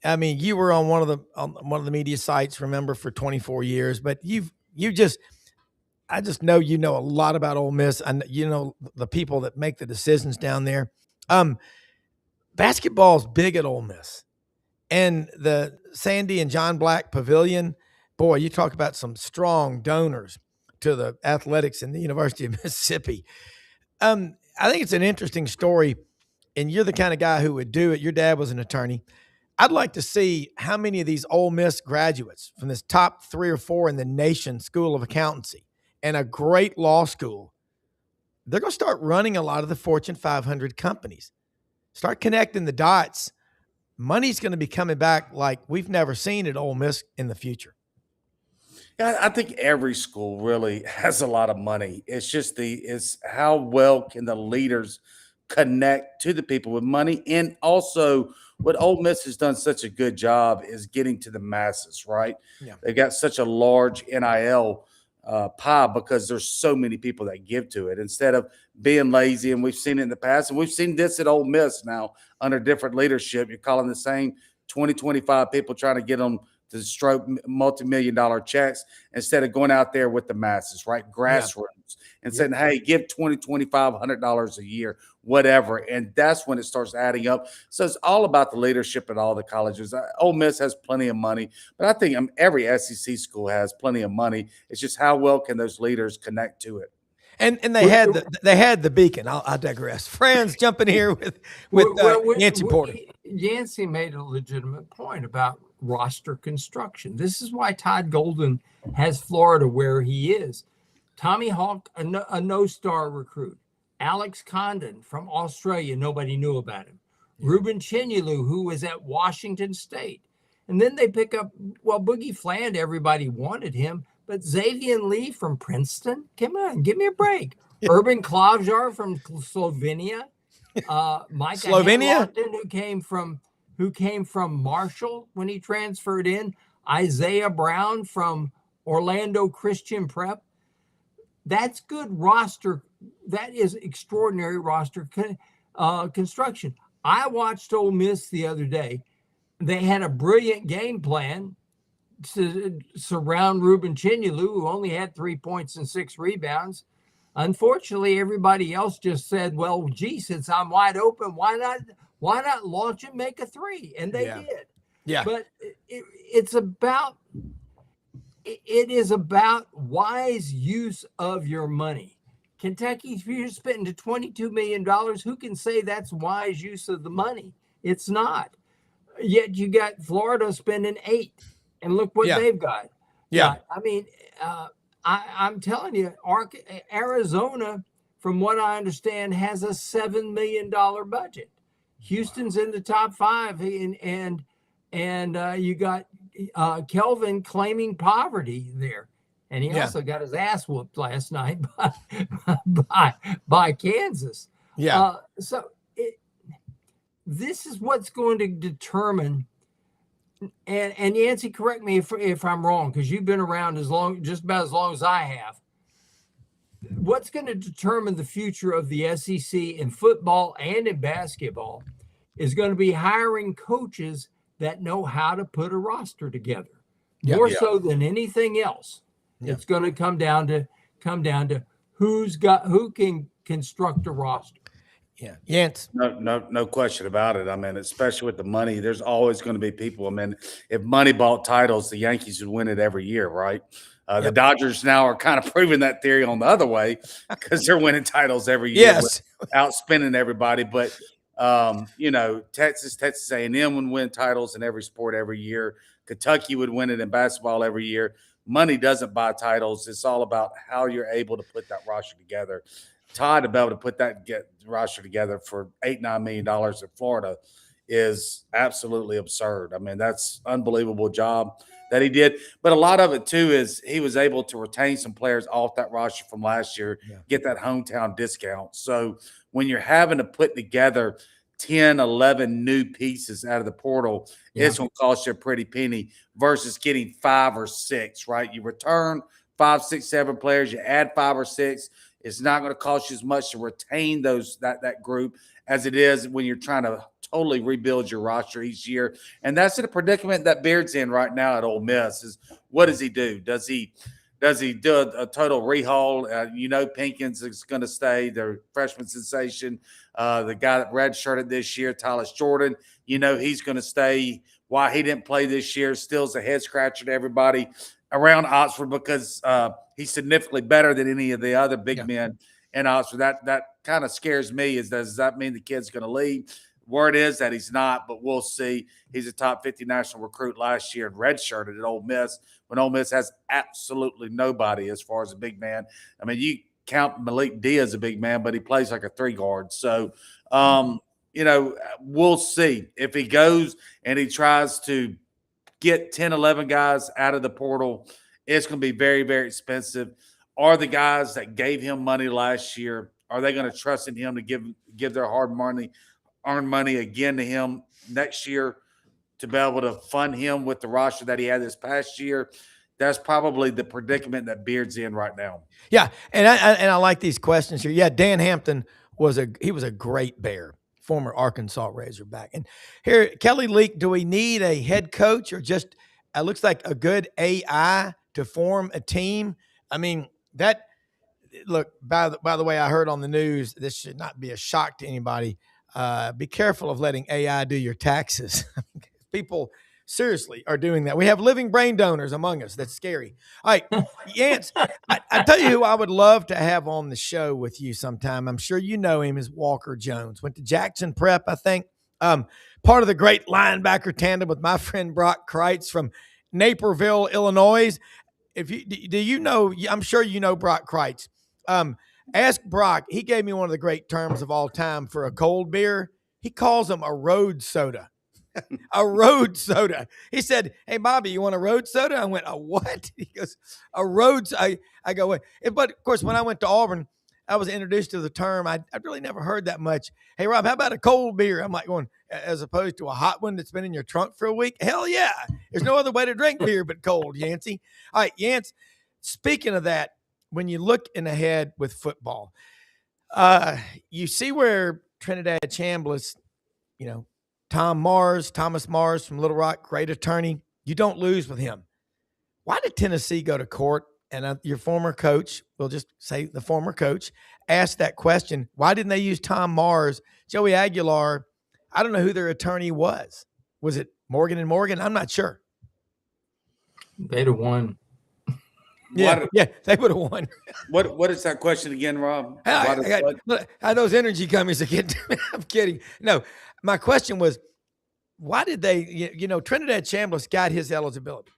I mean, you were on one of the media sites, remember, for 24 years, but I just know a lot about Ole Miss, and the people that make the decisions down there. Basketball's big at Ole Miss, and the Sandy and John Black Pavilion. Boy, you talk about some strong donors to the athletics in the University of Mississippi. I think it's an interesting story, and you're the kind of guy who would do it. Your dad was an attorney. I'd like to see how many of these Ole Miss graduates from this top 3 or 4 in the nation School of Accountancy and a great law school, they're going to start running a lot of the Fortune 500 companies. Start connecting the dots. Money's going to be coming back like we've never seen at Ole Miss in the future. Yeah, I think every school really has a lot of money. It's how well can the leaders connect to the people with money. And also what Ole Miss has done such a good job is getting to the masses, right? Yeah. They got such a large NIL pie because there's so many people that give to it instead of being lazy. And we've seen it in the past, and we've seen this at Ole Miss now under different leadership. You're calling the same 20, 25 people trying to get them to stroke multi-million-dollar checks instead of going out there with the masses, right? Grassroots, and saying, hey, give $20, $25, $100 a year, whatever. And that's when it starts adding up. So it's all about the leadership at all the colleges. Ole Miss has plenty of money, but I think every SEC school has plenty of money. It's just how well can those leaders connect to it. And they had the beacon. I digress. Franz jumping here with Yancy Porter. Yancy made a legitimate point about roster construction. This is why Todd Golden has Florida where he is. Tommy Hawk, a no-star recruit. Alex Condon from Australia, nobody knew about him. Ruben Chinyelu, who was at Washington State. And then they pick up, Boogie Fland, everybody wanted him, but Xavier Lee from Princeton, come on, give me a break. Urban Klavjar from Slovenia. Micah Slovenia? Hamilton, who came from Marshall when he transferred in. Isaiah Brown from Orlando Christian Prep. That's good roster. That is extraordinary roster construction. I watched Ole Miss the other day. They had a brilliant game plan to surround Ruben Chinyelu, who only had 3 points and 6 rebounds. Unfortunately, everybody else just said, well, gee, since I'm wide open, why not launch and make a 3? And they did. Yeah. But it is about wise use of your money. Kentucky, if you're spending $22 million, who can say that's wise use of the money? It's not. Yet you got Florida spending $8 million, and look what they've got. Yeah. I mean, I'm telling you, Arizona from what I understand, has a $7 million budget. Houston's in the top 5, and you got Kelvin claiming poverty there, and he also got his ass whooped last night by Kansas. Yeah. This is what's going to determine. And Yancy, correct me if I'm wrong, because you've been around just about as long as I have. What's going to determine the future of the SEC in football and in basketball is going to be hiring coaches that know how to put a roster together. More so than anything else. It's going to come down to who can construct a roster. Yeah. Yance. No question about it. I mean, especially with the money, there's always going to be people. I mean, if money bought titles, the Yankees would win it every year, right? The Dodgers now are kind of proving that theory on the other way because they're winning titles every year, outspending everybody. But Texas A&M would win titles in every sport every year. Kentucky would win it in basketball every year. Money doesn't buy titles. It's all about how you're able to put that roster together. Todd to be able to put that roster together for $8-9 million in Florida is absolutely absurd. I mean, that's unbelievable job that he did. But a lot of it too is he was able to retain some players off that roster from last year, get that hometown discount. So when you're having to put together 10, 11 new pieces out of the portal, it's going to cost you a pretty penny versus getting 5 or 6, right? You return 5, 6, 7 players, you add 5 or 6. It's not going to cost you as much to retain that group as it is when you're trying to totally rebuild your roster each year. And that's the predicament that Beard's in right now at Ole Miss is what does he do? Does he do a total rehaul? Pinkins is going to stay, the freshman sensation. The guy that redshirted this year, Tyler Jordan, he's going to stay. Why he didn't play this year still is a head scratcher to everybody around Oxford because he's significantly better than any of the other big men in Oxford. That kind of scares me. Does that mean the kid's going to leave? Word is that he's not, but we'll see. He's a top 50 national recruit last year and redshirted at Ole Miss when Ole Miss has absolutely nobody as far as a big man. I mean, you count Malik D as a big man, but he plays like a 3 guard. So, we'll see. If he goes and he tries to get 10, 11 guys out of the portal, it's going to be very, very expensive. Are the guys that gave him money last year, are they going to trust in him to give their hard money, earn money again to him next year to be able to fund him with the roster that he had this past year? That's probably the predicament that Beard's in right now. Yeah, and I like these questions here. Yeah, Dan Hampton was a great Bear, former Arkansas Razorback. And here, Kelly Leak, do we need a head coach or just it looks like a good AI to form a team? I mean, by the way, I heard on the news, this should not be a shock to anybody. Be careful of letting AI do your taxes. People seriously are doing that. We have living brain donors among us. That's scary. All right, Yance, I tell you who I would love to have on the show with you sometime. I'm sure you know him, is Walker Jones. Went to Jackson Prep, I think. Part of the great linebacker tandem with my friend Brock Kreitz from Naperville, Illinois. I'm sure you know Brock Kreitz. Ask Brock. He gave me one of the great terms of all time for a cold beer. He calls them a road soda. A road soda. He said, "Hey, Bobby, you want a road soda?" I went, "A what?" He goes, "A road." I go, "What?" But of course, when I went to Auburn, I was introduced to the term. I'd really never heard that much. "Hey, Rob, how about a cold beer?" I'm like going, as opposed to a hot one that's been in your trunk for a week. Hell yeah. There's no other way to drink beer but cold, Yancy. All right, Yance, speaking of that, when you look in ahead with football, you see where Trinidad Chambliss, Thomas Mars from Little Rock, great attorney. You don't lose with him. Why did Tennessee go to court? And your former coach, we'll just say the former coach, asked that question. Why didn't they use Tom Mars? Joey Aguilar, I don't know who their attorney was. Was it Morgan & Morgan? I'm not sure. They'd have won. Yeah, they would have won. What is that question again, Rob? How those energy companies are getting to me. I'm kidding. No, my question was, why did they, Trinidad Chambliss got his eligibility.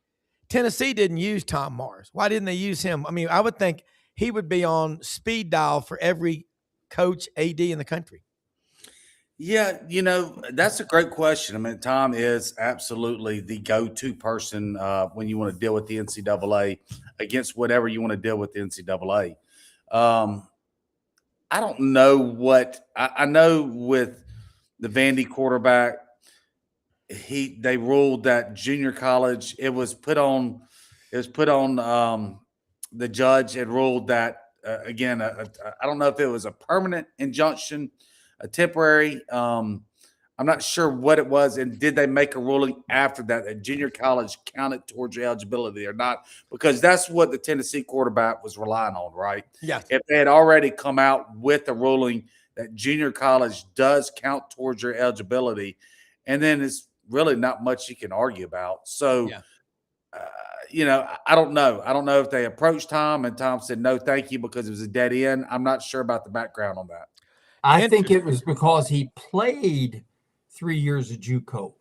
Tennessee didn't use Tom Mars. Why didn't they use him? I mean, I would think he would be on speed dial for every coach AD in the country? Yeah, that's a great question. I mean, Tom is absolutely the go-to person when you want to deal with the NCAA against whatever you want to deal with the NCAA. I don't know what I know with the Vandy quarterback. They ruled that junior college. It was put on. The judge had ruled that again. I don't know if it was a permanent injunction, a temporary. I'm not sure what it was, and did they make a ruling after that junior college counted towards your eligibility or not? Because that's what the Tennessee quarterback was relying on, right? Yes. If they had already come out with a ruling that junior college does count towards your eligibility, and then it's really not much you can argue about. So, I don't know. I don't know if they approached Tom and Tom said no, thank you, because it was a dead end. I'm not sure about the background on that. I think it was because he played 3 years of JUCO.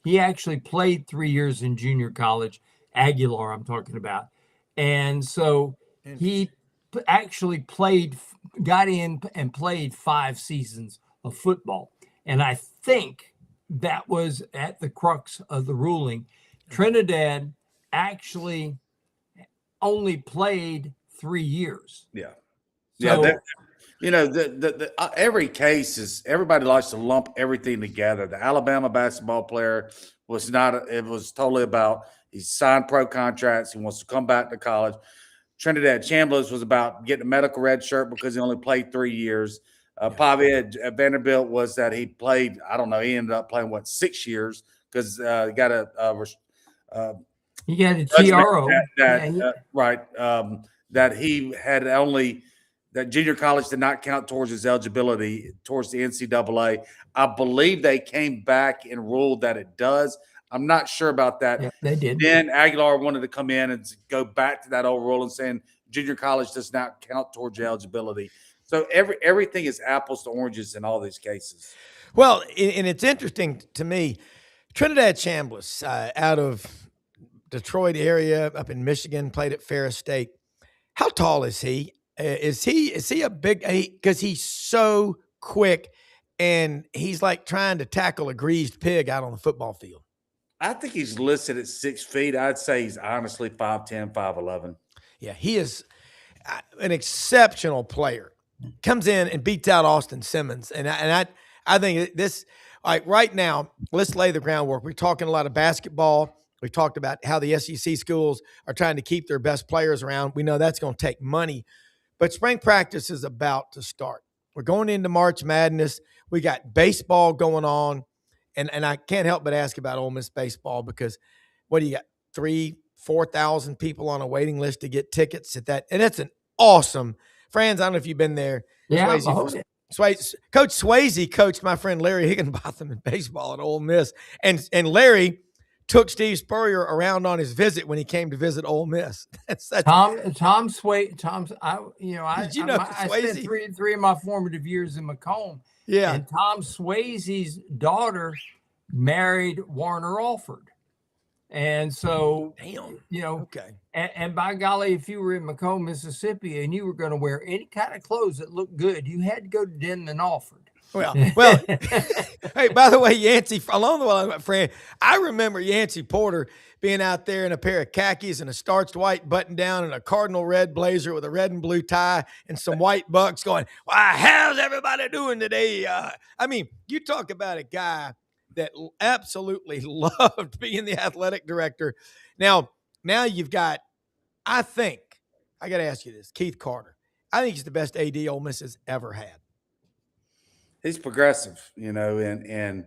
He actually played 3 years in junior college, Aguilar I'm talking about. And so he actually got in and played 5 seasons of football. And I think that was at the crux of the ruling. Trinidad actually only played 3 years. Yeah. So, every case is, everybody likes to lump everything together. The Alabama basketball player was not, it was totally about, he signed pro contracts. He wants to come back to college. Trinidad Chambliss was about getting a medical red shirt because he only played 3 years. Pavia at Vanderbilt was that he played, I don't know, he ended up playing 6 years because he got he got a TRO. That he had only, that junior college did not count towards his eligibility towards the NCAA. I believe they came back and ruled that it does. I'm not sure about that. Yeah, they did. Then Aguilar wanted to come in and go back to that old rule and saying junior college does not count towards your eligibility. So everything is apples to oranges in all these cases. Well, and it's interesting to me, Trinidad Chambliss out of Detroit area up in Michigan, played at Ferris State. How tall is he? Is he a big, because he's so quick and he's like trying to tackle a greased pig out on the football field? I think he's listed at 6 feet. I'd say he's honestly 5'10", 5'11". Yeah, he is an exceptional player. Comes in and beats out Austin Simmons. And I think this, like right now, let's lay the groundwork. We're talking a lot of basketball. We talked about how the SEC schools are trying to keep their best players around. We know that's going to take money. But spring practice is about to start. We're going into March Madness. We got baseball going on. And I can't help but ask about Ole Miss baseball because what do you got? 3,000-4,000 people on a waiting list to get tickets at that. And it's an awesome – Franz, I don't know if you've been there. Yeah, Coach Swayze coached my friend Larry Higginbotham in baseball at Ole Miss. And Larry – took Steve Spurrier around on his visit when he came to visit Ole Miss. I spent three of my formative years in Macomb. Yeah. And Tom Swayze's daughter married Warner Alford. And so, okay. And by golly, if you were in Macomb, Mississippi, and you were going to wear any kind of clothes that looked good, you had to go to Denton and Alford. Well, hey, by the way, Yancy, along the line, my friend, I remember Yancy Porter being out there in a pair of khakis and a starched white button down and a cardinal red blazer with a red and blue tie and some white bucks going, "Why, how's everybody doing today?" I mean, you talk about a guy that absolutely loved being the athletic director. Now you've got, I think, I got to ask you this, Keith Carter. I think he's the best AD Ole Miss has ever had. He's progressive, and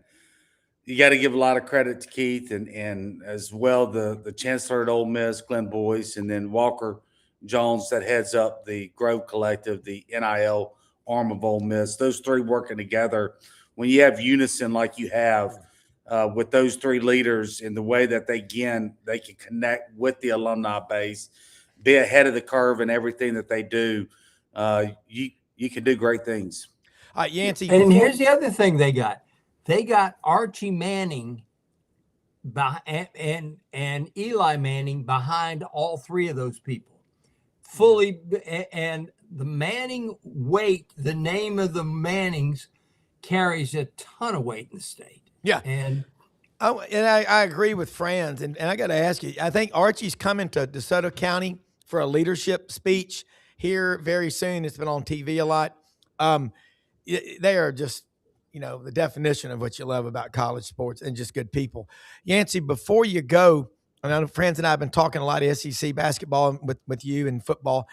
you got to give a lot of credit to Keith and as well the chancellor at Ole Miss, Glenn Boyce, and then Walker Jones that heads up the Grove Collective, the NIL arm of Ole Miss. Those three working together, when you have unison like you have with those three leaders in the way that they can connect with the alumni base, be ahead of the curve in everything that they do, you can do great things. Yancy. And here's the other thing they got. They got Archie Manning and Eli Manning behind all three of those people. Fully, and The Manning weight, the name of the Mannings carries a ton of weight in the state. Yeah. And I agree with Franz. And I got to ask you, I think Archie's coming to DeSoto County for a leadership speech here very soon. It's been on TV a lot. They are just, the definition of what you love about college sports and just good people. Yancy, before you go, I know Franz and I have been talking a lot of SEC basketball with you and football.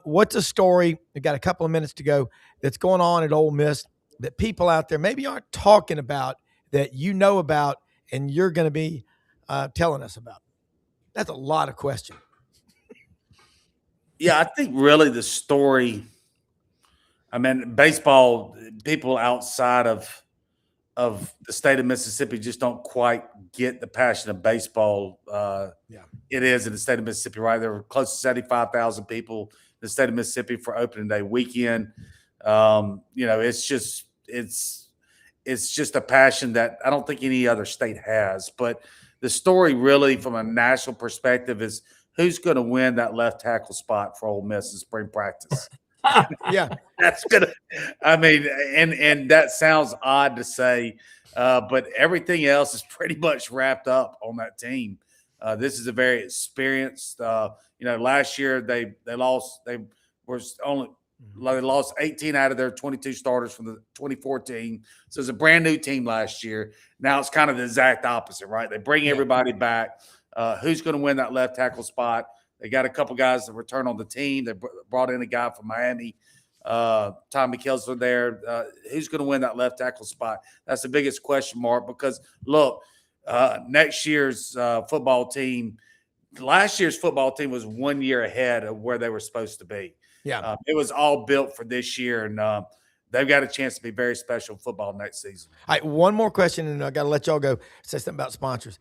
What's a story, we've got a couple of minutes to go, that's going on at Ole Miss that people out there maybe aren't talking about that you know about and you're going to be telling us about? That's a lot of questions. Yeah, I think really the story, baseball, people outside of the state of Mississippi just don't quite get the passion of baseball. It is in the state of Mississippi, right? There were close to 75,000 people in the state of Mississippi for opening day weekend. It's just a passion that I don't think any other state has. But the story really from a national perspective is who's going to win that left tackle spot for Ole Miss in spring practice. Yeah, that's gonna. And that sounds odd to say, but everything else is pretty much wrapped up on that team. This is a very experienced. Last year they lost. They lost 18 out of their 22 starters from the 2014. So it's a brand new team last year. Now it's kind of the exact opposite, right? They bring everybody back. Who's going to win that left tackle spot? They got a couple guys that return on the team. They brought in a guy from Miami, Tommy Kelsler there. Who's going to win that left tackle spot? That's the biggest question mark because, look, next year's football team, last year's football team was 1 year ahead of where they were supposed to be. Yeah. It was all built for this year, and they've got a chance to be very special football next season. All right, one more question, and I got to let y'all go. Say something about sponsors.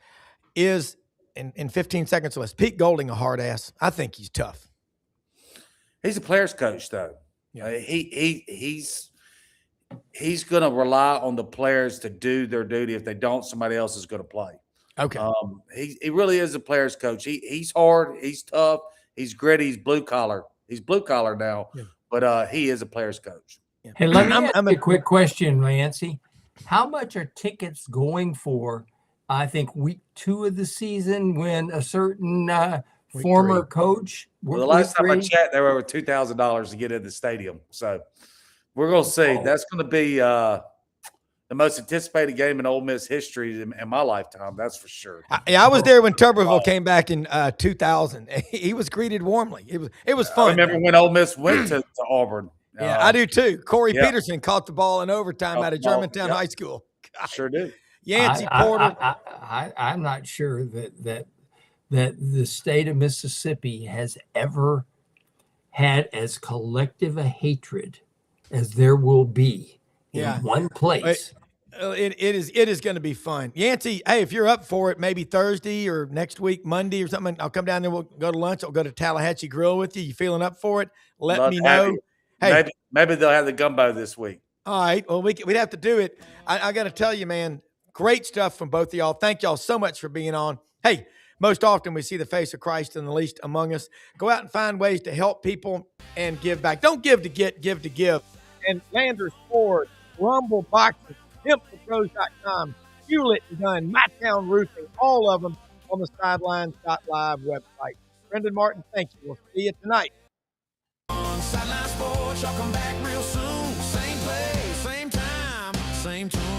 Is in 15 seconds or less, Pete Golding a hard ass? I think he's tough. He's a player's coach, though. Yeah. He's going to rely on the players to do their duty. If they don't, somebody else is going to play. Okay. He really is a player's coach. He's hard. He's tough. He's gritty. He's blue collar. He's blue collar now, but he is a player's coach. Yeah. Hey, let me ask you a quick question, Yancy. How much are tickets going for? I think week 2 of the season when a certain former coach. Well, the last time I checked, they were over $2,000 to get in the stadium. So we're going to see. That's going to be the most anticipated game in Ole Miss history in my lifetime. That's for sure. I was there when Tuberville came back in 2000. He was greeted warmly. It was fun. I remember when Ole Miss went to Auburn. Yeah, I do too. Corey Peterson caught the ball in overtime out of Germantown High School. God. Sure did. Yancy Porter. I'm not sure that the state of Mississippi has ever had as collective a hatred as there will be in one place. It is going to be fun. Yancy, hey, if you're up for it, maybe Thursday or next week, Monday or something, I'll come down there. We'll go to lunch. I'll go to Tallahatchie Grill with you. You feeling up for it? Let me know. Hey, maybe they'll have the gumbo this week. All right. Well, we'd have to do it. I got to tell you, man, great stuff from both of y'all. Thank y'all so much for being on. Hey, most often we see the face of Christ in the least among us. Go out and find ways to help people and give back. Don't give to get, give to give. And Landers Ford, Rumble Boxes, SimplePros.com, Hewlett & Dunn, My Town Roofing, all of them on the Sidelines.live website. Brendan Martin, thank you. We'll see you tonight. On Sidelines Sports, y'all come back real soon. Same place, same time, same tune.